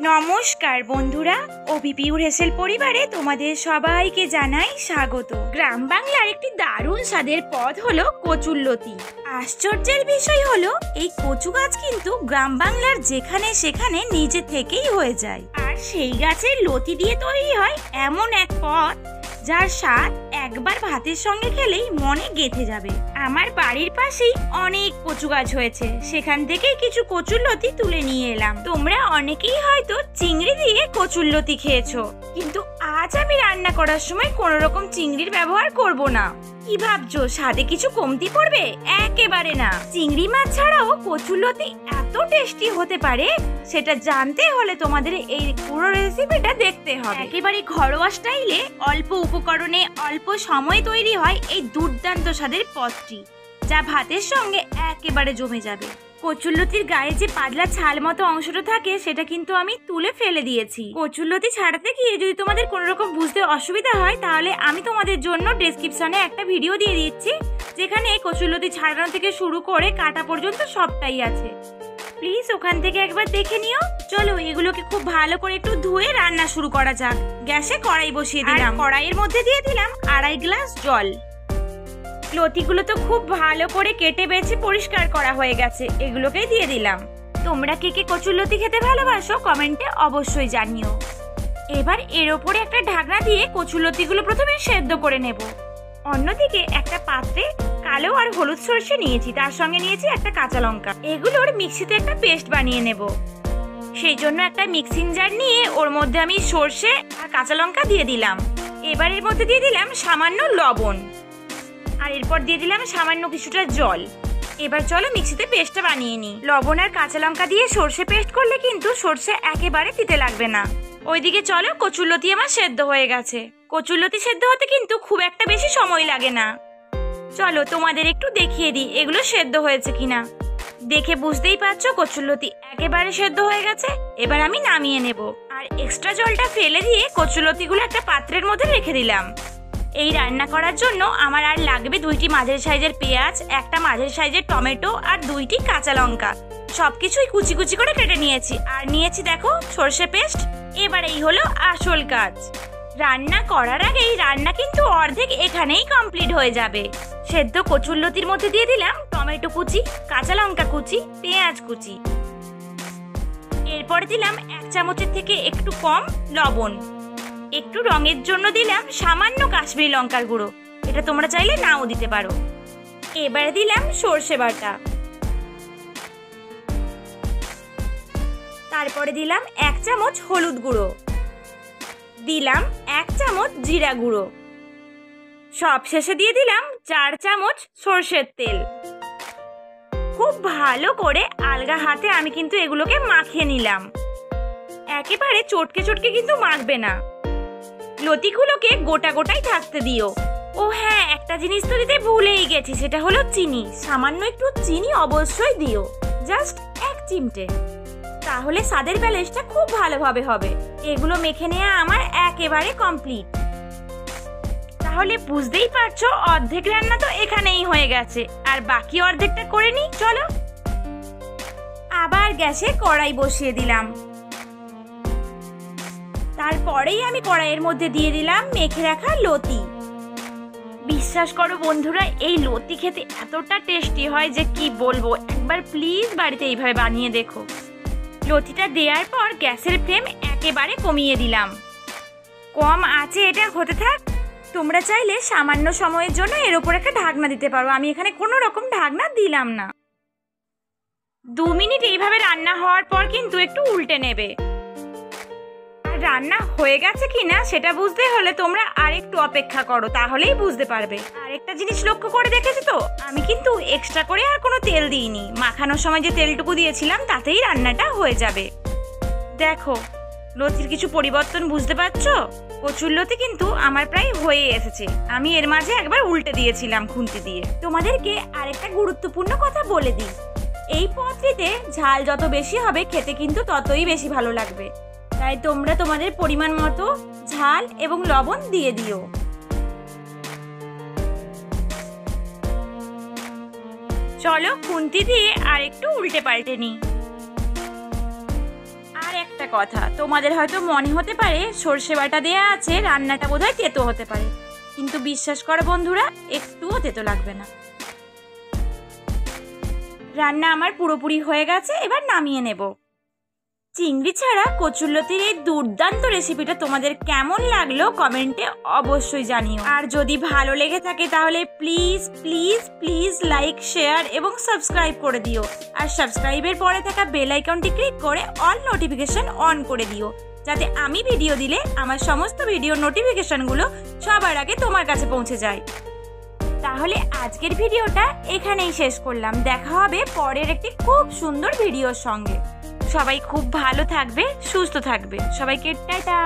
নমস্কার বন্ধুরা, অভিপিউর হেসেল পরিবারে তোমাদের সবাইকে জানাই স্বাগত। গ্রাম বাংলার একটি দারুণ স্বাদের পদ হলো কচুরলতি। আশ্চর্যের বিষয় হলো এই কচু গাছ কিন্তু গ্রাম বাংলার যেখানে সেখানে নিজে থেকেই হয়ে যায়, আর সেই গাছের লতি দিয়ে তৈরি হয় এমন এক পদ যার স্বাদ একবার ভাতের সঙ্গে খেলেই মনে গেঁথে যাবে। আমার বাড়ির পাশেই অনেক কচু গাছ হয়েছে, সেখান থেকেই কিছু কচুরলতি তুলে নিয়ে এলাম। তোমরা অনেকেই হয়তো চিংড়ি দিয়ে কচুরলতি খেয়েছো, কিন্তু আজ আমি রান্না করার সময় কোনো রকম চিংড়ির ব্যবহার করব না। কি ভাবছো, স্বাদে কিছু কমতি পড়বে? একেবারে না। চিংড়ি মাছ ছাড়াও কচুরলতি এত টেস্টি হতে পারে, সেটা জানতে হলে তোমাদের এই পুরো রেসিপিটা দেখতে হবে। একেবারে ঘরোয়া স্টাইলে অল্প উপকরণে অল্প সময়ে তৈরি হয় এই দুর্দান্ত স্বাদের পদটি, যা ভাতের সঙ্গে একেবারে জমে যাবে। কচুরলতির গায়ে যে পাতলা ছাল মতো অংশটা থাকে সেটা কিন্তু আমি তুলে ফেলে দিয়েছি। কচুরলতি ছাড়াতে গিয়ে যদি তোমাদের কোনো রকম বুঝতে অসুবিধা হয়, তাহলে আমি তোমাদের জন্য ডেসক্রিপশনে একটা ভিডিও দিয়ে দিচ্ছি, যেখানে কচুরলতি ছাড়ানো থেকে শুরু করে কাটা পর্যন্ত সবটাই আছে। প্লিজ ওখান থেকে একবার দেখে নিও। চলো এগুলোকে খুব ভালো করে একটু ধুয়ে রান্না শুরু করা যাক। গ্যাসে কড়াই বসিয়ে দিলাম, কড়াইয়ের মধ্যে দিয়ে দিলাম 2.5 গ্লাস জল। লতিগুলো তো খুব ভালো করে কেটে বেছে পরিষ্কার করা হয়ে গেছে, এগুলোকেই দিয়ে দিলাম। তোমরা কে কে কচুরলতি খেতে ভালোবাসো কমেন্টে অবশ্যই জানিও। এবার এর ওপরে একটা ঢাকনা দিয়ে কচুরলতিগুলো প্রথমে সেদ্ধ করে নেব। অন্যদিকে একটা পাত্রে কালো আর হলুদ সরষে নিয়েছি, তার সঙ্গে নিয়েছি একটা কাঁচা লঙ্কা। এগুলোর মিক্সিতে একটা পেস্ট বানিয়ে নেব। সেই জন্য একটা মিক্সিং জার নিয়ে ওর মধ্যে আমি সরষে আর কাঁচা লঙ্কা দিয়ে দিলাম। এবার এর মধ্যে দিয়ে দিলাম সামান্য লবণ, আর এরপর দিয়ে দিলাম সামান্য কিছুটা জল। এবার চলো মিক্সিতে পেস্টটা বানিয়ে নিই। লবণ আর কাঁচা লঙ্কা দিয়ে সরষে পেস্ট করলে কিন্তু সরষে একেবারে তিতে লাগবে না। ওইদিকে চলো কচুরলতি আমার সেদ্ধ হয়ে গেছে। কচুরলতি সেদ্ধ হতে কিন্তু খুব একটা বেশি সময় লাগে না। চলো তোমাদের একটু দেখিয়ে দিই এগুলো সেদ্ধ হয়েছে কিনা। দেখে বুঝতেই পারছো কচুরলতি একেবারে সেদ্ধ হয়ে গেছে। এবার আমি নামিয়ে নেব, আর এক্সট্রা জলটা ফেলে দিয়ে কচুরলতিগুলো একটা পাত্রের মধ্যে রেখে দিলাম। এই রান্না করার জন্য আমার আর লাগবে 2টি মাঝারি সাইজের পেঁয়াজ, একটা মাঝারি সাইজের টমেটো আর 2টি কাঁচা লঙ্কা। সবকিছুই কুচি কুচি করে কেটে নিয়েছি, আর নিয়েছি দেখো সরষে পেস্ট। এবার এই হলো আসল কাজ। রান্না করার আগেই রান্না কিন্তু অর্ধেক এখানেই কমপ্লিট হয়ে যাবে। সেদ্ধ কচুরলতির মধ্যে দিয়ে দিলাম টমেটো কুচি, কাঁচা লঙ্কা কুচি, পেঁয়াজ কুচি। এরপর দিলাম 1 চামচের থেকে একটু কম লবণ। একটু রঙের জন্য দিলাম সামান্য কাশ্মীরি লঙ্কার গুঁড়ো, এটা তোমরা চাইলে নাও দিতে পারো। এবার দিলাম সরষে বাটা, তারপরে দিলাম 1 চামচ হলুদ গুঁড়ো, দিলাম 1 চামচ জিরা গুঁড়ো, সব শেষে দিয়ে দিলাম 4 চামচ সরষের তেল। খুব ভালো করে আলগা হাতে আমি কিন্তু এগুলোকে মাখিয়ে নিলাম। একেবারে চটকে চটকে কিন্তু মাখবে না, লতিগুলোকে গোটা গোটাই থাকতে দিও। ও হ্যাঁ, একটা জিনিস তো দিতে ভুলেই গেছি, সেটা হলো চিনি। সামান্য একটু চিনি অবশ্যই দিও, জাস্ট 1 চিমটে, তাহলে স্বাদের ব্যালেন্সটা খুব ভালোভাবে হবে। এগুলো মেখে নেওয়া আমার একেবারে কমপ্লিট। তাহলে বুঝতেই পারছো অর্ধেক রান্না তো এখানেই হয়ে গেছে, আর বাকি অর্ধেকটা করে নিই। চলো আবার গ্যাসে কড়াই বসিয়ে দিলাম। তারপরেই আমি কড়াইয়ের মধ্যে দিয়ে দিলাম মেখে রাখা লতি। বিশ্বাস করো বন্ধুরা, এই লতি খেতে এতটা টেস্টি হয় যে কি বলবো। একবার প্লিজ বাড়িতে এইভাবে বানিয়ে দেখো। লতিটা দেওয়ার পর গ্যাসের ফ্লেম একেবারে কমিয়ে দিলাম। কম আঁচে এটা হতে থাক। তোমরা চাইলে সামান্য সময়ের জন্য এর উপর একটা ঢাকনা দিতে পারো, আমি এখানে কোনো রকম ঢাকনা দিলাম না। 2 মিনিট এইভাবে রান্না হওয়ার পর কিন্তু একটু উল্টে নেবে। রান্না হয়ে গেছে কিনা সেটা বুঝতে হলে তোমরা আরেকটু অপেক্ষা করো, তাহলেই বুঝতে পারবে। আরেকটা জিনিস লক্ষ্য করে দেখেছি তো, আমি কিন্তু এক্সট্রা করে আর কোনো তেল দিইনি। মাখানোর সময় যে তেলটুকু দিয়েছিলাম তাতেই রান্নাটা হয়ে যাবে। দেখো লতির কিছু পরিবর্তন বুঝতে পারছো? কচুরলতি কিন্তু আমার প্রায় হয়ে এসেছে। আমি এর মাঝে একবার উল্টে দিয়েছিলাম খুন্তি দিয়ে। তোমাদেরকে আরেকটা গুরুত্বপূর্ণ কথা বলে দিই, এই পদটিতে ঝাল যত বেশি হবে খেতে কিন্তু ততই বেশি ভালো লাগবে। তাই তোমরা তোমাদের পরিমাণ মতো ঝাল এবং লবণ দিয়ে দিও। চলো খুন্তি দিয়ে আর একটু উল্টে পাল্টে নিই। আর একটা কথা, তোমাদের হয়তো মনে হতে পারে সর্ষে বাটা দেয়া আছে, রান্নাটা বোধহয় তেতো হতে পারে, কিন্তু বিশ্বাস করো বন্ধুরা, একটুও তেতো লাগবে না। রান্না আমার পুরোপুরি হয়ে গেছে, এবার নামিয়ে নেব। চিংড়ি ছাড়া কচুরলতির এই দুর্দান্ত রেসিপিটা তোমাদের কেমন লাগলো কমেন্টে অবশ্যই জানিও। আর যদি ভালো লেগে থাকে তাহলে please please please like, share এবং সাবস্ক্রাইব করে দিও। আর সাবস্ক্রাইবের পরে থাকা বেল আইকনটি ক্লিক করে অল নোটিফিকেশন অন করে দিও, যাতে আমি ভিডিও দিলে আমার সমস্ত ভিডিও নোটিফিকেশনগুলো সবার আগে তোমার কাছে পৌঁছে যায়। তাহলে আজকের ভিডিওটা এখানেই শেষ করলাম। দেখা হবে পরের একটি খুব সুন্দর ভিডিওর সঙ্গে। সবাই খুব ভালো থাকবে, সুস্থ থাকবে। সবাইকে টাটা।